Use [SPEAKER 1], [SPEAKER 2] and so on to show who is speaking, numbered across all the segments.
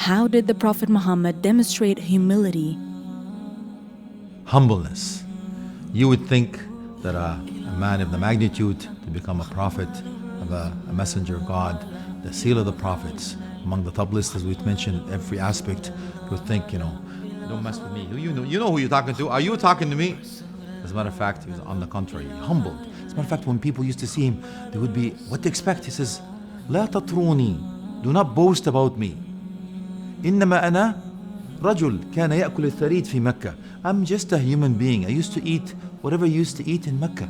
[SPEAKER 1] How did the Prophet Muhammad demonstrate humility?
[SPEAKER 2] Humbleness. You would think that a man of the magnitude to become a prophet, of a messenger of God, the seal of the prophets, among the top list as we've mentioned, every aspect, you would think, don't mess with me. You know who you're talking to. Are you talking to me? As a matter of fact, he was on the contrary, humbled. As a matter of fact, when people used to see him, they would be, what to expect? He says, لا تطروني. Do not boast about me. إنما أنا رجل كان يأكل الثريد في مكة. I'm just a human being. I used to eat whatever I used to eat in Mecca.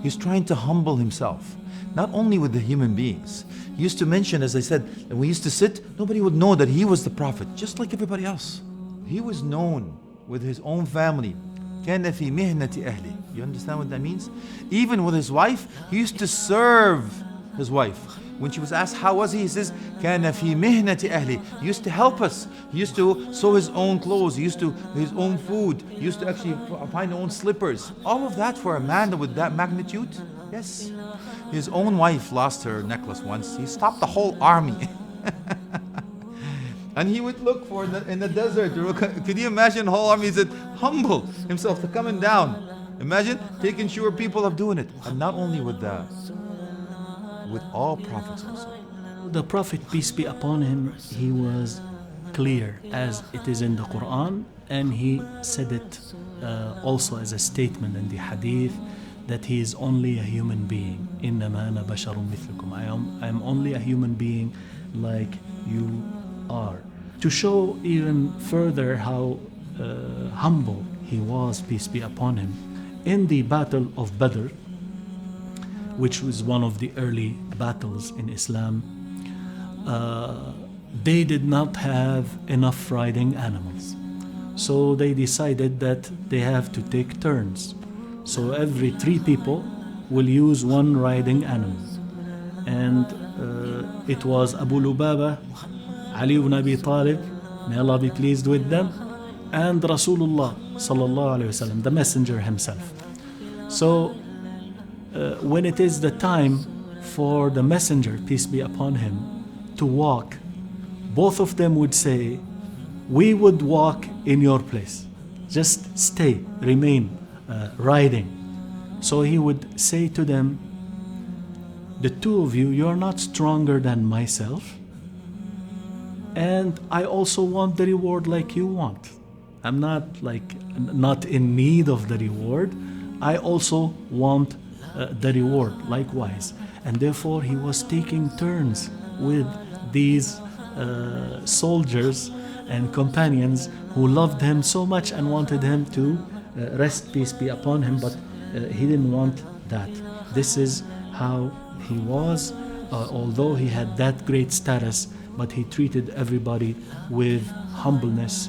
[SPEAKER 2] He's trying to humble himself, not only with the human beings. He used to mention, as I said, that we used to sit, nobody would know that he was the prophet, just like everybody else. He was known with his own family. كان في مهنة أهله. You understand what that means? Even with his wife, he used to serve his wife. When she was asked, how was he says, كان في مهنة أهله. He used to help us. He used to sew his own clothes. He used to his own food. He used to actually find his own slippers. All of that for a man with that magnitude? Yes. His own wife lost her necklace once. He stopped the whole army. And he would look for in the desert. Could you imagine the whole army? He said, humble himself to coming down. Imagine taking sure people of doing it. And not only with all prophets also.
[SPEAKER 3] The Prophet, peace be upon him, he was clear as it is in the Quran, and he said it also as a statement in the Hadith that he is only a human being. إِنَّمَا أَنَا بَشَرٌ مِثْلُكُمْ. I am only a human being like you are. To show even further how humble he was, peace be upon him, in the Battle of Badr, which was one of the early battles in Islam, they did not have enough riding animals. So they decided that they have to take turns. So every 3 people will use one riding animal. And it was Abu Lubaba, Ali ibn Abi Talib, may Allah be pleased with them, and Rasulullah sallallahu alayhi wasallam, the messenger himself. So when it is the time for the messenger, peace be upon him, to walk, both of them would say, we would walk in your place. Just stay, remain riding. So he would say to them, the 2 of you, you are not stronger than myself, and I also want the reward like you want. I'm not in need of the reward. I also want the reward likewise. And therefore he was taking turns with these soldiers and companions who loved him so much and wanted him to rest, peace be upon him, but he didn't want that. This is how he was, although he had that great status, but he treated everybody with humbleness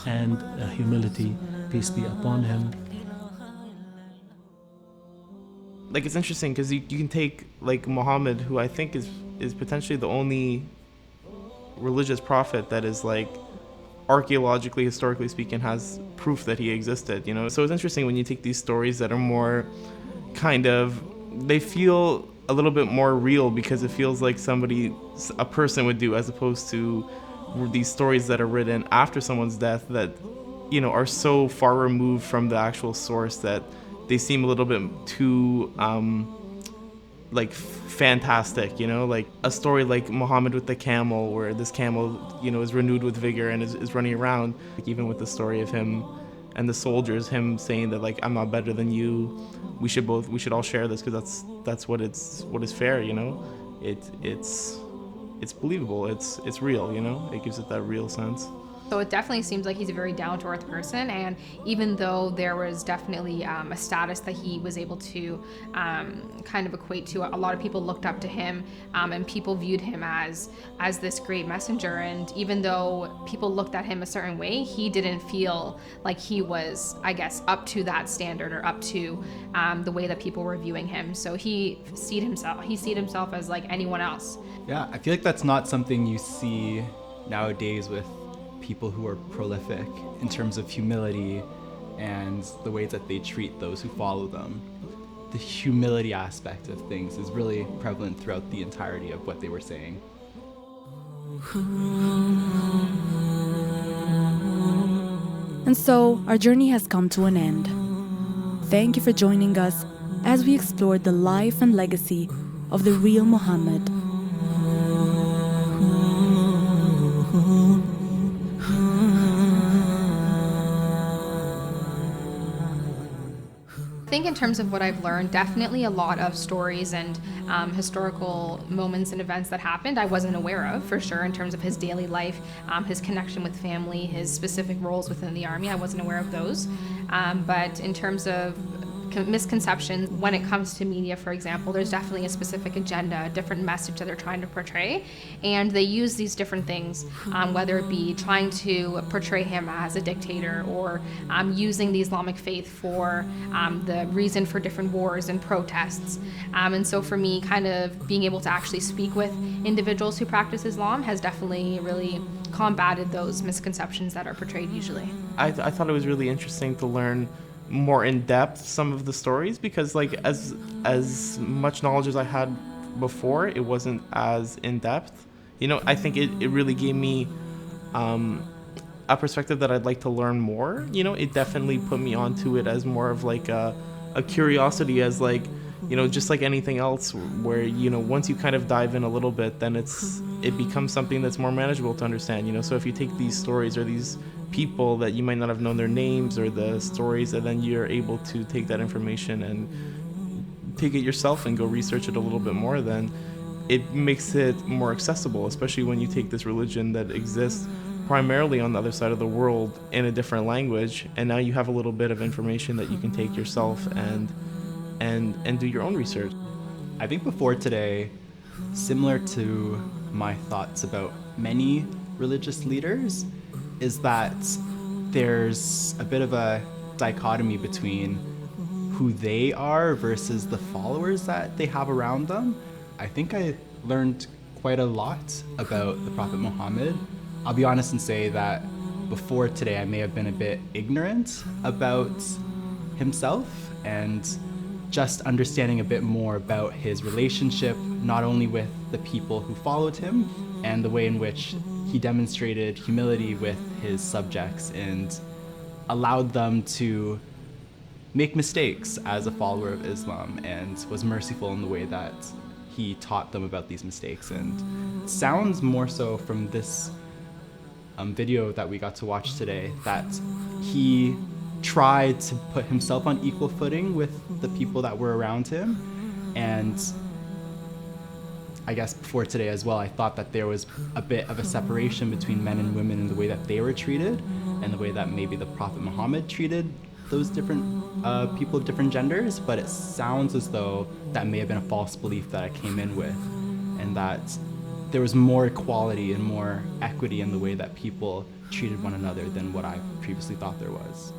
[SPEAKER 3] and humility, peace be upon him.
[SPEAKER 4] Like, it's interesting because you can take like Muhammad, who I think is potentially the only religious prophet that is like archaeologically, historically speaking, has proof that he existed, So it's interesting when you take these stories that are more kind of, they feel a little bit more real because it feels like a person would do, as opposed to these stories that are written after someone's death that, are so far removed from the actual source that they seem a little bit too like fantastic, like a story like Muhammad with the camel, where this camel, is renewed with vigor and is running around. Like, even with the story of him and the soldiers, him saying that, like, I'm not better than you, we should all share this because that's what is fair, it's believable, it's real, it gives it that real sense.
[SPEAKER 5] So it definitely seems like he's a very down-to-earth person, and even though there was definitely a status that he was able to kind of equate to, a lot of people looked up to him, and people viewed him as this great messenger. And even though people looked at him a certain way, he didn't feel like he was, I guess, up to that standard or up to the way that people were viewing him. So he seed himself as like anyone else.
[SPEAKER 6] Yeah, I feel like that's not something you see nowadays with people who are prolific in terms of humility and the ways that they treat those who follow them. The humility aspect of things is really prevalent throughout the entirety of what they were saying.
[SPEAKER 1] And so, our journey has come to an end. Thank you for joining us as we explored the life and legacy of the real Muhammad.
[SPEAKER 5] I think in terms of what I've learned, definitely a lot of stories and historical moments and events that happened I wasn't aware of, for sure, in terms of his daily life, his connection with family, his specific roles within the army. I wasn't aware of those. But in terms of misconceptions, when it comes to media, for example, there's definitely a specific agenda, a different message that they're trying to portray, and they use these different things, whether it be trying to portray him as a dictator or using the Islamic faith for the reason for different wars and protests. And so for me, kind of being able to actually speak with individuals who practice Islam has definitely really combated those misconceptions that are portrayed usually.
[SPEAKER 4] I thought it was really interesting to learn more in depth some of the stories, because like as much knowledge as I had before, it wasn't as in depth. I think it really gave me a perspective that I'd like to learn more. It definitely put me onto it as more of like a curiosity, as like, just like anything else, where once you kind of dive in a little bit, then it becomes something that's more manageable to understand. So if you take these stories or these people that you might not have known their names or the stories, and then you're able to take that information and take it yourself and go research it a little bit more, then it makes it more accessible, especially when you take this religion that exists primarily on the other side of the world in a different language, and now you have a little bit of information that you can take yourself and do your own research.
[SPEAKER 6] I think before today, similar to my thoughts about many religious leaders, is that there's a bit of a dichotomy between who they are versus the followers that they have around them. I think I learned quite a lot about the Prophet Muhammad. I'll be honest and say that before today, I may have been a bit ignorant about himself, and just understanding a bit more about his relationship, not only with the people who followed him, and the way in which he demonstrated humility with his subjects and allowed them to make mistakes as a follower of Islam, and was merciful in the way that he taught them about these mistakes. And it sounds more so from this video that we got to watch today that he tried to put himself on equal footing with the people that were around him. And I guess before today as well, I thought that there was a bit of a separation between men and women in the way that they were treated, and the way that maybe the Prophet Muhammad treated those different people of different genders. But it sounds as though that may have been a false belief that I came in with, and that there was more equality and more equity in the way that people treated one another than what I previously thought there was.